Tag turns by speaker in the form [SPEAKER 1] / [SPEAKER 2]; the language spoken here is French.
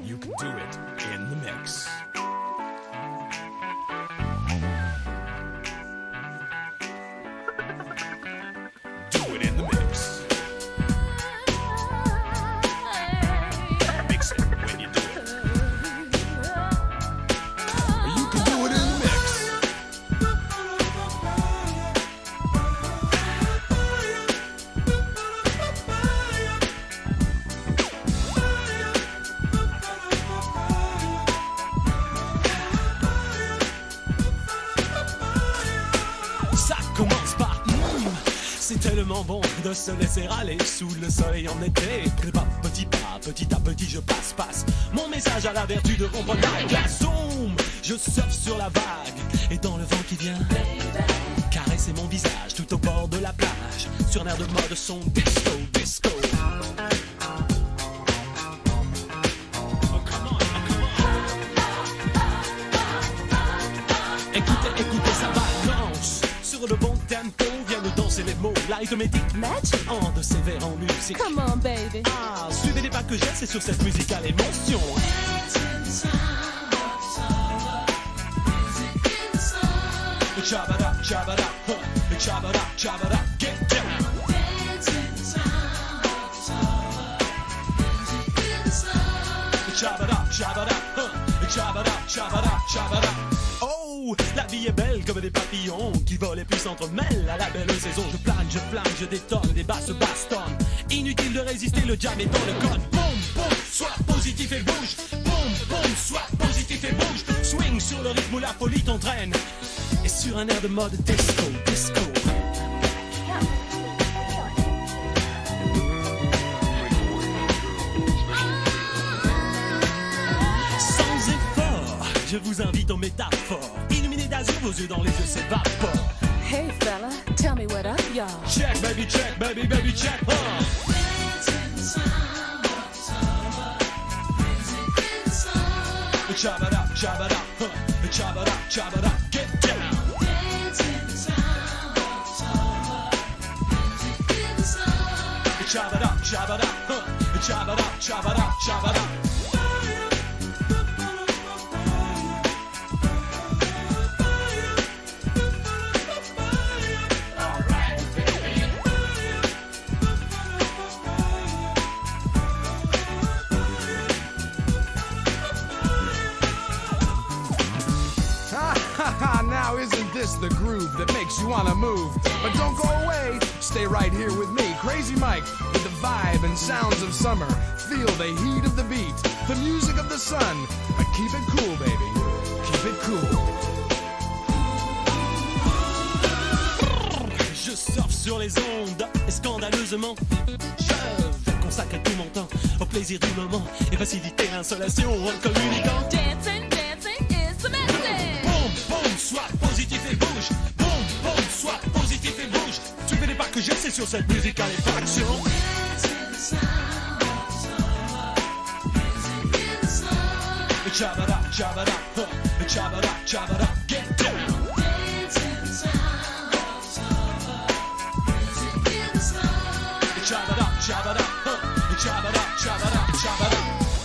[SPEAKER 1] you can do it in the mix. Do it in the mix. Mix it when you do it. You can do it in the mix. Ça commence par c'est tellement bon de se laisser aller sous le soleil en été. Pas, petit à petit je passe mon message à la vertu de comprendre la glace. Zoom, je surfe sur la vague et dans le vent qui vient caresser mon visage tout au bord de la plage sur un air de mode son disco. Écoutez, ça balance sur le bon tempo, viennent danser les mots light-o-matic,
[SPEAKER 2] Magic.
[SPEAKER 1] en de sévère en musique.
[SPEAKER 2] Come on, baby.
[SPEAKER 1] Ah, suivez les pas que j'ai, c'est sur cette musicale émotion. Chabada, chabada, chabada, chabada, get down. Chabada, chabada, chabada, chabada, chabada. Oh, la vie est belle comme des papillons qui volent et puis s'entremêlent à la belle saison. Je plane, je détonne, des basses bastonnent. Inutile de résister, le jam est dans le code. Boum, boum, sois positif et bouge. Boum, boum, sois positif et bouge. Swing sur le rythme où la folie t'entraîne. Et sur un air de mode disco. Sans effort, je vous invite aux métaphores. Illuminez d'azur, vos yeux dans les yeux s'évaporent.
[SPEAKER 2] Hey, fella, tell me what up, y'all.
[SPEAKER 1] Check, baby, check, baby, check. Chabada, chabada, chabada, chabada, get down. Chabada, chabada, chabada, chabada, chabada.
[SPEAKER 3] Now isn't this the groove that makes you wanna move? But don't go away, stay right here with me, Crazy Mike, with the vibe and sounds of summer. Feel the heat of the beat, the music of the sun. But keep it cool, baby, keep it cool.
[SPEAKER 1] Je surfe sur les ondes et scandaleusement je vais consacrer tout mon temps au plaisir du moment et faciliter l'insolation en communiquant.
[SPEAKER 2] Dancing is the message.
[SPEAKER 1] Boum, boum, sois positif et bouge. Boum, boum, sois positif et bouge. Tu fais les pas que j'ai, c'est sur cette musique à l'effraction. Chabada, chabada, chabada, chabada, get down. Chabada, chabada, chabada, chabada, chabada.